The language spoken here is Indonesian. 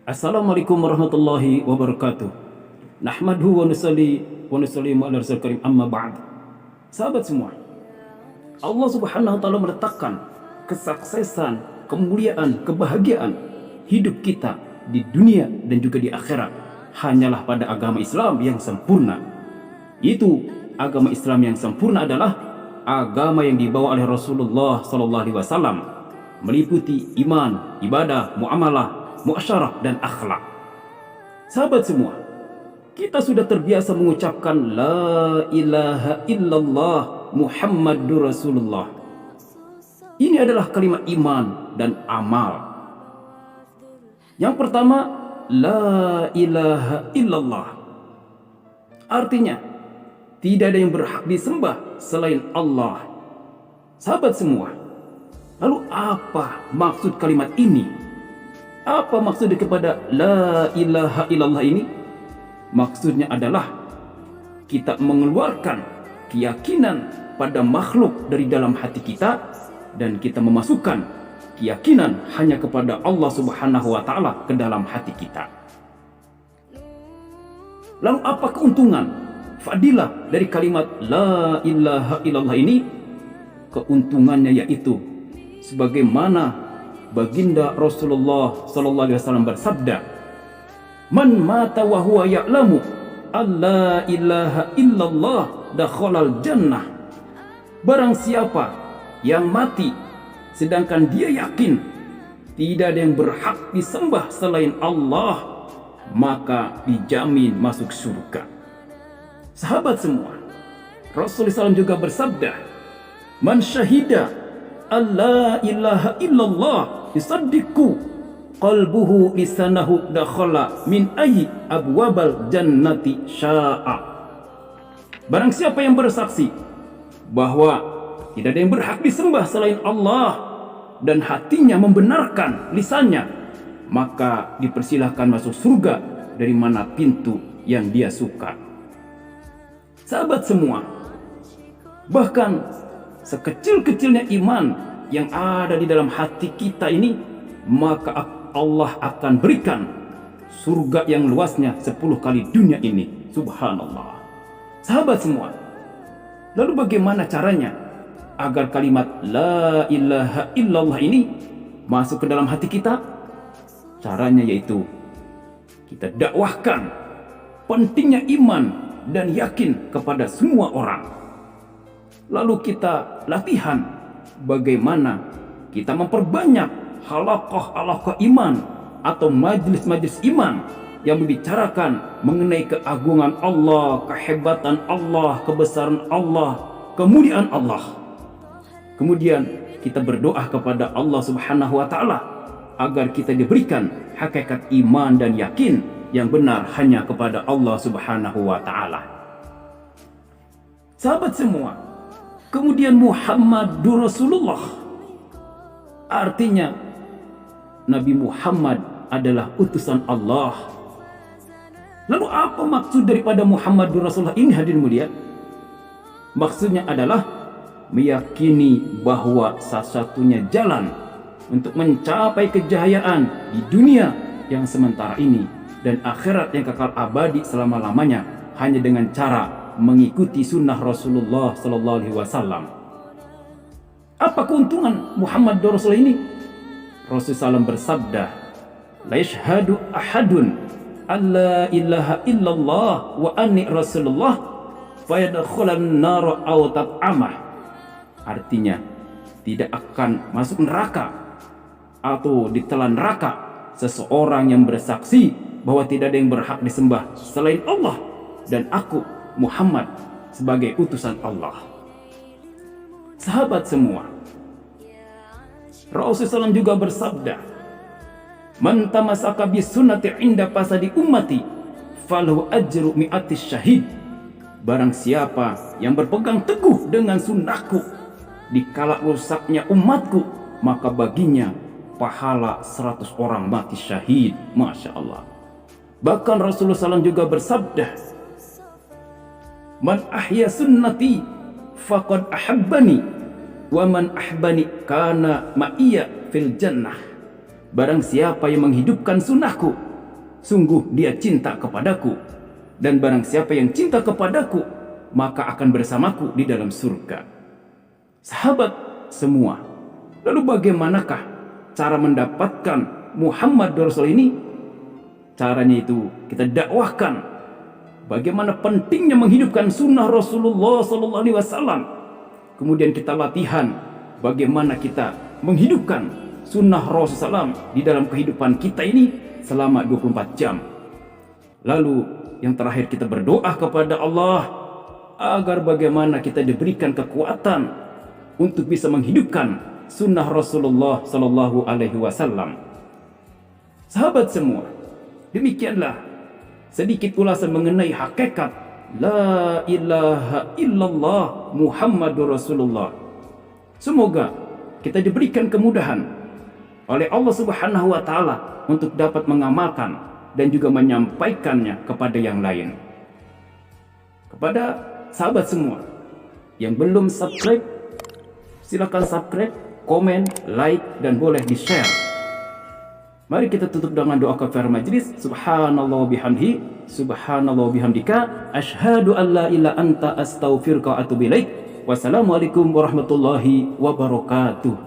Assalamualaikum warahmatullahi wabarakatuh. Nahmaduhu wa nusallimu ala rasul karim amma ba'd. Sahabat semua, Allah Subhanahu wa taala meletakkan kesuksesan, kemuliaan, kebahagiaan hidup kita di dunia dan juga di akhirat hanyalah pada agama Islam yang sempurna. Itu agama Islam yang sempurna adalah agama yang dibawa oleh Rasulullah sallallahu alaihi wasallam, meliputi iman, ibadah, muamalah, muasyarah dan akhlak. Sahabat semua, kita sudah terbiasa mengucapkan la ilaha illallah Muhammadur Rasulullah. Ini adalah kalimat iman dan amal. Yang pertama, la ilaha illallah. Artinya, tidak ada yang berhak disembah selain Allah. Sahabat semua, lalu apa maksud kalimat ini? Apa maksudnya kepada la ilaha illallah ini? Maksudnya adalah kita mengeluarkan keyakinan pada makhluk dari dalam hati kita dan kita memasukkan keyakinan hanya kepada Allah Subhanahu wa taala ke dalam hati kita. Lalu apa keuntungan, fadilah dari kalimat la ilaha illallah ini? Keuntungannya yaitu sebagaimana Baginda Rasulullah sallallahu alaihi wasallam bersabda, "Man mata wa huwa ya'lamu alla ilaha illallah dakhalal jannah." Barang siapa yang mati sedangkan dia yakin tidak ada yang berhak disembah selain Allah, maka dijamin masuk surga. Sahabat semua, Rasulullah SAW juga bersabda, "Man syahida alla ilaha illallah yusaddiqu qalbuhu lisanahu dakhala min ayyi abwabal jannati sya'a." Barang siapa yang bersaksi bahwa tidak ada yang berhak disembah selain Allah dan hatinya membenarkan lisannya, maka dipersilahkan masuk surga dari mana pintu yang dia suka. Sahabat semua, bahkan sekecil-kecilnya iman yang ada di dalam hati kita ini, maka Allah akan berikan surga yang luasnya 10 kali dunia ini. Subhanallah. Sahabat semua, lalu bagaimana caranya agar kalimat la ilaha illallah ini masuk ke dalam hati kita? Caranya yaitu kita dakwahkan pentingnya iman dan yakin kepada semua orang. Lalu kita latihan bagaimana kita memperbanyak halaqah iman atau majelis-majelis iman yang membicarakan mengenai keagungan Allah, kehebatan Allah, kebesaran Allah, kemuliaan Allah. Kemudian kita berdoa kepada Allah Subhanahu wa taala agar kita diberikan hakikat iman dan yakin yang benar hanya kepada Allah Subhanahu wa taala. Sahabat semua, kemudian Muhammadur Rasulullah, artinya Nabi Muhammad adalah utusan Allah. Lalu apa maksud daripada Muhammadur Rasulullah ini, hadirin mulia? Maksudnya adalah meyakini bahwa satu-satunya jalan untuk mencapai kejayaan di dunia yang sementara ini dan akhirat yang kekal abadi selama-lamanya hanya dengan cara mengikuti sunnah Rasulullah sallallahu alaihi wasallam. Apa keuntungan Muhammad Rasulullah ini? Rasulullah SAW bersabda, "La yashhadu ahadun alla ilaha illallah wa anni rasulullah fayadkhulan nar aw tat'amah." Artinya, tidak akan masuk neraka atau ditelan neraka seseorang yang bersaksi bahwa tidak ada yang berhak disembah selain Allah dan aku Muhammad sebagai utusan Allah. Sahabat semua, Rasulullah SAW juga bersabda, "Man tamasaka bis sunnati inda fasadi ummati falahu ajru mi'atis syahid." Barang siapa yang berpegang teguh dengan sunnahku di kala rusaknya umatku, maka baginya pahala 100 orang mati syahid. Masya Allah. Bahkan Rasulullah SAW juga bersabda, "Man ahya sunnati faqad ahabbani wa man ahbani kana ma'iya fil jannah." Barang siapa yang menghidupkan sunnahku, sungguh dia cinta kepadaku, dan barang siapa yang cinta kepadaku, maka akan bersamaku di dalam surga. Sahabat semua, lalu bagaimanakah cara mendapatkan Muhammad Rasul ini? Caranya itu kita dakwahkan bagaimana pentingnya menghidupkan sunnah Rasulullah SAW. Kemudian kita latihan bagaimana kita menghidupkan sunnah Rasulullah SAW di dalam kehidupan kita ini selama 24 jam. Lalu yang terakhir kita berdoa kepada Allah agar bagaimana kita diberikan kekuatan untuk bisa menghidupkan sunnah Rasulullah SAW. Sahabat semua, demikianlah sedikit ulasan mengenai hakikat La ilaha illallah Muhammadur Rasulullah. Semoga kita diberikan kemudahan oleh Allah Subhanahu wa taala untuk dapat mengamalkan dan juga menyampaikannya kepada yang lain. Kepada sahabat semua yang belum subscribe, silakan subscribe, komen, like, dan boleh di-share. Mari kita tutup dengan doa kafaratul majlis. Subhanallah bihamdihi, subhanallah bihamdika, asyhadu an la ilaha anta astaghfiruka wa atubu ilaik. Wassalamualaikum warahmatullahi wabarakatuh.